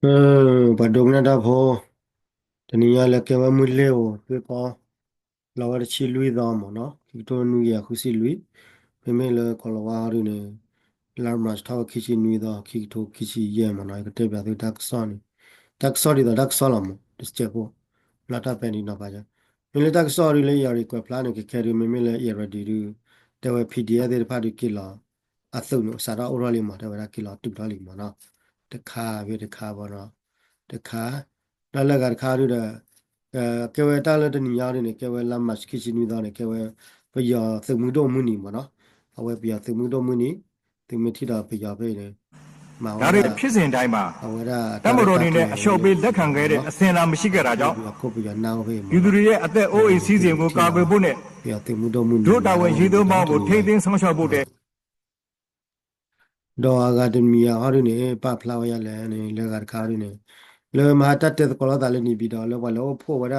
Badong da pho tania la ke wa mu le o pe ko la wa chi lui da mo no ki to nu ya khu si lui pe me le ko la wa ru ne la ma tha ki chi nu da ki to ki chi ye mo na ke te ba de dak so ni dak so ri da dak so la mo dis che po la ta pe ni na ba ja me le dak so ri le ya ri ko plan ke ke ri me le ya ready ru te wa pdf de pa ri ki la a thu no sa ra o ra li ma te wa ki la tu da li ma na te kha ve te kha ba na တခါတော့လက်ကတခါတို့ကဲဝဲတားလက်တနီယားနေကဲဝဲလမ်းမစခိချီနီသားနေကဲဝဲပယသမှုတော့မှုနီမနော်အဝဲပယသမှုတော့မှုနီသမထီတာပယပဲနေမာဝဒါရတွေဖြစ်စဉ်တိုင်းမှာအဝရတပ်မတာရတာတော်အနေနဲ့ကလေဝဲလေအလျှော့ပေးလက်ခံခဲ့တဲ့အနော်စဉ်အလာမရှိခဲ့တာကြောင့်ပယခုပယနာဝဲမပြည်သူနော်တွေရဲ့အသက်အိုးအိမ်စည်းစိမ်ကိုထီလာကာကွယ်ဖို့နဲ့ပယသမှုတော့မှုနီဒုတာမာဝန်ရည်သွန်းပေါင်းကိုထိမ့်သိမ်းဆောင်ရှောက်ဖို့တဲ့ဒေါ်အကာဒမီယာဟာရနေပဖလာဝရလဲနေလက်ကတခါရနေလေမဟာတတ်တဲ့ကောလာတာလည်းနေပြီးတော့လောကလောဖို့ဝရ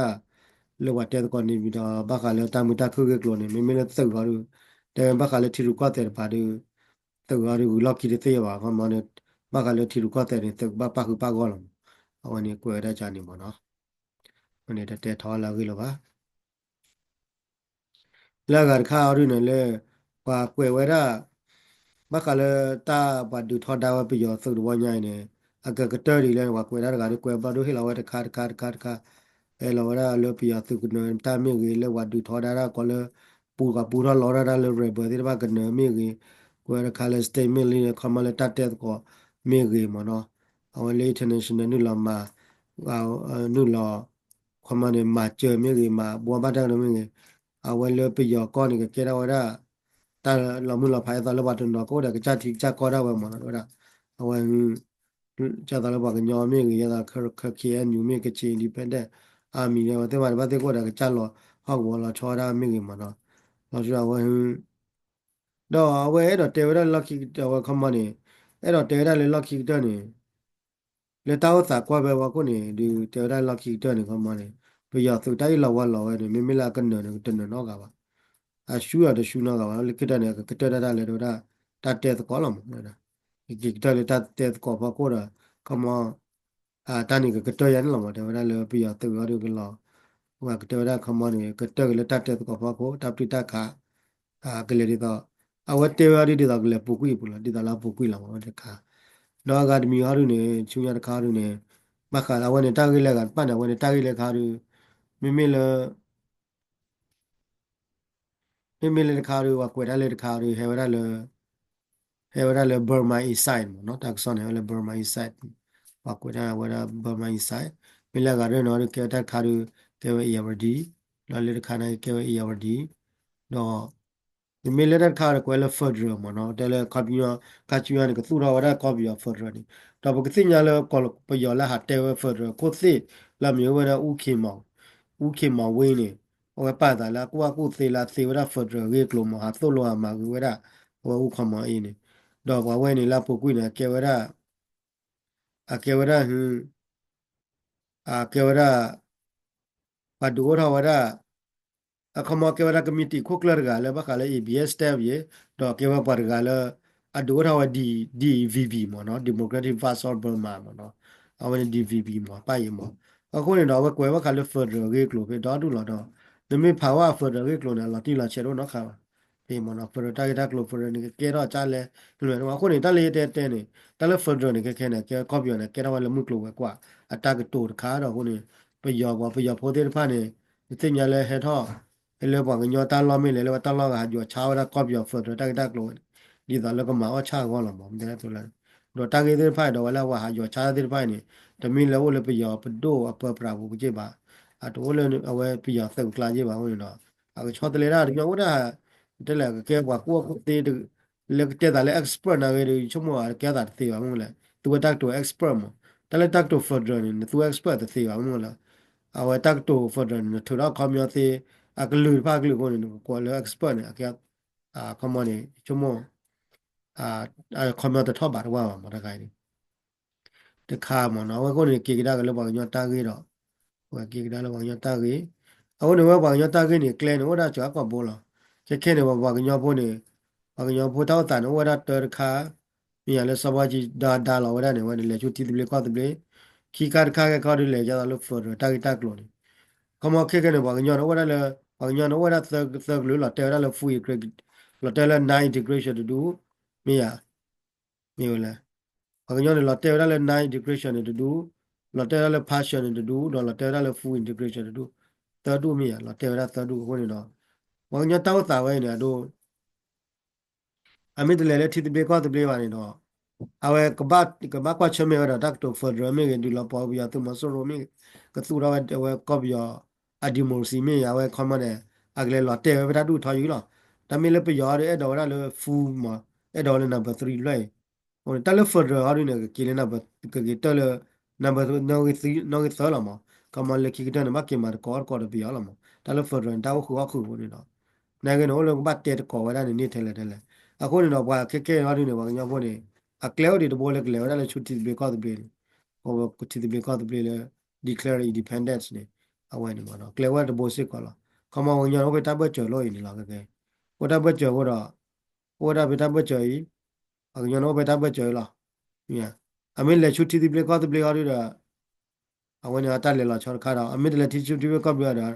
လောကတဲ့ကောနေပြီးတော့ဘာခါလဲတမတခုကကလောနေမိမလည်းသုတ်ပါလို့တဲ့ဘာခါလဲထီရူကွာတဲ့ပါတို့သုတ်ပါလို့လောက်ကီတဲ့ရပါခမနဲ့ဘာခါလဲထီရူကွာတဲ့သုတ်ဘာပါခုပါကောလောအဝနေကွယ်တဲ့ချာနေမနော်မနေတဲ့တဲ့ထောလာကြီးလောပါလက်ကတခါရနေလေပါကွယ်ဝရ bakala ta badu thoda wa piyo so do nya ne aga gater ri le wa kwe da ga kwe ba do hila wa ta kha e lo ra lo piyo su no ta mi gi le wa du thoda ra ko le pu ra lo ra le re ba de ba ga ne mi gi kwe ra kha le stay mi li ne kha ma le ta te ko mi gi mo no awa le international nu la ma nu la kha ma ne ma che mi gi ma bo ba da no mi gi awa le piyo ko ni ke ra wa ra တာလမှုလဖိုင်တာလဘတ်တော့ကိုတဲ့ကချတိချကောရဝမနော်ဒါအဝချတာလဘကညောမေရတာခခေညူမေကချီဒီပန်တဲ့အာမီရောတဲ့ဘာတဲ့ကိုတဲ့ကချလောဟောက်ဝလာချောရာမေကမနော်တော့ကျဝတော့အဝဲတော့တေဝရလက်ခိတော့ခမနေအဲ့တော့တေဝရလေလက်ခိတော့နေလေတောက်စာကွာပဲဝကိုနေဒီတေဝရလက်ခိတော့နေခမနေပြရသူတိုက်လောဝလောဝနေမိမလာကနေတနေတော့ကပါ a shu ya de shu na ga le kita ne ka kita da le do da ta te ko la mo da ki kita le ta te ko pa ko da kama a ta ni ka kita ya la mo da le pi ya te ga de la wa kita da kama ni kita le ta te ko pa ko ta pi ta ka a ke le da a wa te wa ri da le pu ku pu la di da la pu ku la mo da ka do ga de mi ha ru ne chu ya da ka ru ne ma ka la wa ne ta ge le ga pa na wa ne ta ge le ka ru mi mi le မိမိလည်းတခါတွေကွယ်တယ်လည်းတခါတွေဟဲဝရလည်း Era le Burma East Side no tak son le Burma East Side pa ko da wara Burma East Side mila ga re no ke ta kharu ke we yawardi no le khana ke we yawardi no the military khar ko le federal mo no de le khapya kachya ni ku ra wara khapya federal ni ta bu ki nya le ko pa yo la ha te we federal ko si la mi wara u ki ma we ni o pa da la ku si la si wara federal ge klo mo ha so lo ma ku wara o u khama e ni တော့ဘဝနေလာပုကွိနေကေဝရအကေဝရဟင်အကေဝရပဒူရဝရအခမကေဝရကမတီခုကလရဂါလဘခါလေ ABS တက်ရေတော့ကေဝပါရဂါလအဒူရဝဒီ DVB မနော် Democratic Force of Burma မနော်အဝနေ DVB မပိုင်မအခုနေတော့ကွယ်ဝခါလေ Federal ရေကလို့ပဲတော့တူလာတော့ဒမေဖာဝ Federal ရေကလို့လာတိလာချေတော့နော်ခါေမနော်ဖရတာတာကလိုဖရနေကေတော့ချာလဲလွယ်တော့အခုနေတာလေတဲနေတာလေဖရနေခဲခဲနေကေကော့ပြောနေကေတော့လည်းမှုကလိုပဲကွာအတကတိုတခါတော့ခုနေပယောဘောပယောဖိုတဲ့ဖာနေသိညာလဲဟဲတော့အဲ့လေဘောကညောတာလောမင်းလေလေတာလောကကြောချာဝရကော့ပြောဖရတာတာကလိုဒီတော့လည်းကမအချာကောလာမတဲ့ဆိုလဲတော့တာကေတဲ့ဖိုင်တော့လည်းဝါဟာကြောချာတဲ့ဖိုင်နေတမင်းလည်းဝလည်းပယောပဒိုအပပရာဘူးကြည့်ပါအတိုးလည်းအဝဲပယောသုတ်ကလာကြည့်ပါဦးနော်အခုချောတလေရာဒီပြောတာ te la ke kwa ko te de le te da le expert na ge chomo a ke da te ba mo le tu ta to expert mo ta le ta to further ni tu expert te ba mo la a wa ta to further ni to da kham yo te a ke lu pa ke lu ko ni ko le expert ni a ke a komo ni chomo a kham yo te tho ba wa mo da kai ni te kha mo na wa ko ni ke da ke le ba nyo ta ge do wa ke da le ba nyo ta ge a wo ni wa ba nyo ta ge ni clear ni wa da cha ko bo la จะแค่เนี่ยว่ากันยอพูเนี่ยว่ากันยอพูเท่าแต่ว่าได้เตอร์ค่ามีอะไรสบายจีดาเราได้เนี่ยว่าเนี่ยชุดที่ตัวเล็กก็ตัวเล็ก ki ka ka le ja lo for ta ta klo ni como ke ne ba nyo no wa le ba nyo no wa the lo la te la fu i la te la nine integration to do mi ya mi la ba nyo la te la nine integration to do la te la partial to do no la te la full integration to do ta do mi ya la te la ta do ko ni no ba nyo ta ta wa ni do a mi de le ti be ko de be ba ni no awe kabat kwa chame wa dak to for drame ke du la pa bia tu ma so ro mi ka tu ra wa ko bia adimor si mi ya wa common agle lo te wa da du tha yu lo da mi le pe ya de do ra le fu ma do le number 3 le o ta le for ha ri ne ke le number ke ta le number no ke 3 no ke 3 la ma ka ma le ki ta ne ma ke ma ko de bia la ma ta le for ta khu ni no na ke no le ba te ko wa da ni te leအခုနေတော့ဘာခက်ရနေပါညဘောနေအကလဲတွေတဘောလဲကလဲရလဲချူတီဘေကော့ဘေဟိုကတီဘေကော့ဘေလဲ declare independence နေအဝဲနေမှာတော့ကလဲဝဲတဘောစစ်ကောလားကမောင်ညောဘတဘကျော်လို့နေလားကဲဝတဘကျော်တော့ဝတဘတဘကျော်ဤအညောဘတဘကျော်လားညာအမေလဲချူတီဘေကော့ဘေဟာရတာအဝဲနေအတက်လဲလာချောခါတော့အမေလဲတီချူတီဘေကော့ဘေရတာ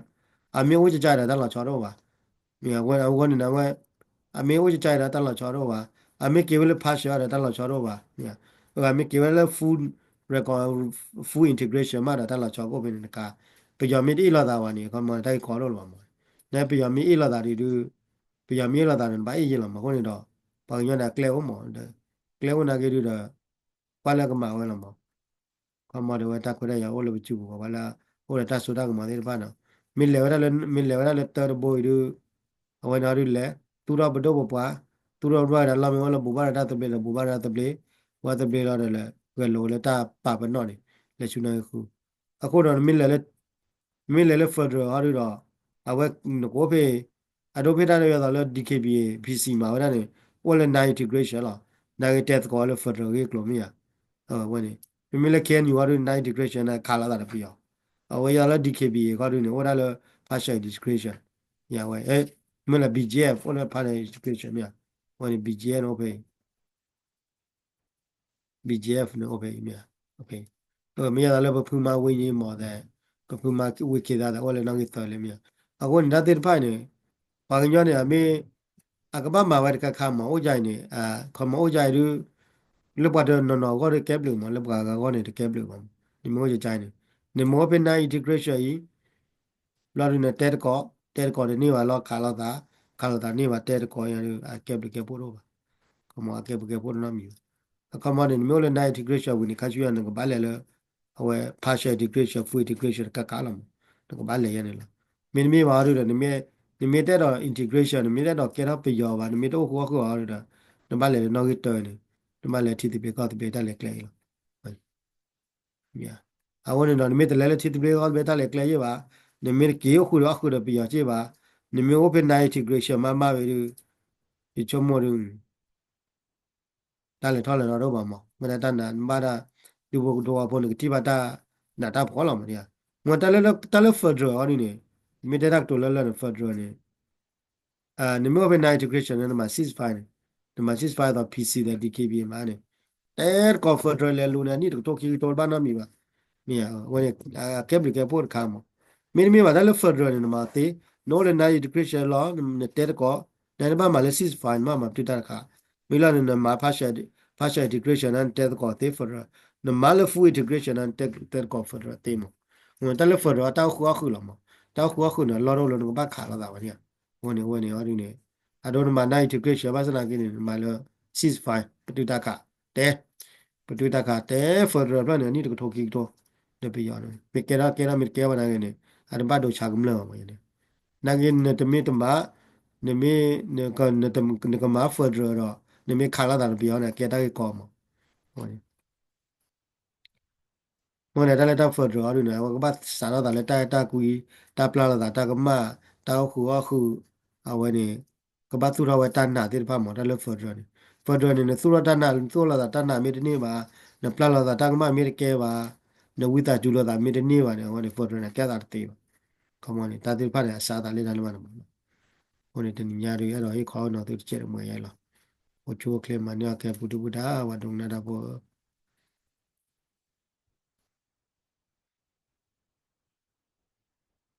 အမေဝကြကြတာလာချောတော့ပါညာဝဲနေနဝဲအမေဝကြကြတာလာချောတော့ပါအမေကေဝလဖာရှာတာလာချောတော့ပါညာအမေကေဝလ food record full integration မှာတာလာချောကိုဘယ်နကပျော်မီတီလာတာဝါနေကမတိုင်ခေါ်လို့လာမှာနဲပျော်မီအလာတာဒီပျော်မီလာတာနဲ့ဘာအေးရလာမှာခေါနေတော့ဘာညနာကလဲဝမောကလဲဝနာကေရတာပါလကမှာဝဲလာမှာကမတော်တာခွဲရအော်လို့ချူဘာလာဟိုတာဆိုတာကမှာဒီပါနော်မီလေဝရလဲတာဘိုးရအဝနာရလဲသူရဘတော့ပွားသူရရလာမေဝလဘူဘာတာတပလေဘူဘာတာတပလေဝါတပလေလာလဲဝဲလိုလဲတာပါပနော်နေလက်ချူနေခုအခုတော့မီလေဖက်ဒရယ်ဟာရတော့အဝဲကိုဖေအဒိုဖေတာရတော့လဲ DKBA PC မှာဝဲနေဝဲလဲ9 integration လား9 test ကိုလဲဖက်ဒရယ်ကကလိုမီယာဝဲနေမီလေကန်ယူဟာရ9 integration နဲ့ခါလာတာပြရောအဝဲရလဲ DKBA ကရနေဝဲလဲ partial integration ညာဝဲမလဲ BGF ဝဲလဲ partial integration မြဝဲနေ BGF တော့ဖေ BGF နော်โอเคမြโอเคမရလည်းဘဖူမဝင်းကြီးမော်တဲ့ကဖူမဝိကေတာဟောလည်းနောက်တော်လည်းမြအခုနတ်တဲ့ဖိုင်နေပါကညနေအမေအကပမာဝတ်ကခါမအိုကြိုင်နေခမအိုကြိုင်ရလဘတ်နော်ကိုရကက်ဘလူမလဘကကောနေတကက်ဘလူမဒီမိုးကြိုင်နေမောပင်နာ integration ကြီးလာရနေတဲ့ကောနေပါလောက်ခါလောက်တာနေပါတဲ့ကောရကက်ဘလူကက်ပို့တော့ပါကမကက်ဘလူကက်ပို့နော်မြ commandမျိုးလည်း night integration ဝင်ခါချူရနေကဘာလဲလဲအဝဲ partial integration full integration ကကားလာမတော့ကဘာလဲရနေလားမင်းမေးပါရတဲ့နေမေတဲ့တော့ integration နေမေတဲ့တော့ကဲတော့ပြရောပါနေမေတော့ခေါ်ရတဲ့နဘာလဲနော်ကတော်နေနဘာလဲတီတီပေကတ်ပေတက်လဲကလဲရအဝနေတော့နေမေတဲ့လဲတီတီပေကတ်ပေတက်လဲကလဲရပါနေမေကေခုရခုရပြရချေပါနေမေ open night integration မပဲဒီချုံမောရတာလေထော်လေတော့ဘာမမနတနာဘာဒါဒီဘတော့ဘောနကတိပါတာနာတာဖောလာမရငါတလဲဖက်ဒရယ်အနိနေမိတဲ့တော့လဲဖက်ဒရယ်နေနမောဘယ်နိုင် integration နဲ့မှာ65ဒီမှာ65တော့ PC တဲ့ DKB မှာနေတဲကောဖက်ဒရယ်လဲလူနေနိတော့ကီတော်ဘာနာမီပါမီဝဲကက်ဘလကပေါ်ခါမမီပါဒါလဲဖက်ဒရယ်နေမှာတေနိုးလဲနိုင် integration လောတဲကောတဲဘာမှာလဲ65မှာပြတာခါမီလာနေမှာpartial integration and test ko te for the mal full integration and test ko for te mo mo ta le for ta khu la mo ta khu na lo ba kha la da ba ni woni wa ni ne a do ma na integration ba sa na ki ni ma lo 65ပတူတာကတဲ for the plan ni to ki to de pe ya ne pe kera mi ke ba na ne a ba do cha gum la ma ne na ki ne te mi to ma ne mi ne ka ne te ne ka ma for the နေမခါလာတာပြောနေကဲတဲ့ကောမဟိုနေတာလက်တော့ဖော်ဒရရနေဝကပတ်စာတော့လည်းတာကူတာပလာလာတာကမတာခုအခုအဝဲနေကပတ်သူတော်ဝတနာတိဖာမော်တယ်ဖော်ဒရနေသူရတနာသူလာတာနာမေတနေပါနပလာလာတာကမမေကဲပါနဝိတာကျူလာတာမေတနေပါနေဟိုနေဖော်ဒရနေကဲတာတေးပါကမောနေတာတိဖာနေစာတာလေးတယ်မှာဟိုနေတညာရီအဲ့တော့ဟေးခေါင်းတော့သူချက်မွေရလားโอโชเคลมาเนี่ยแกปุตุปุดาว่าดงนาดาโบ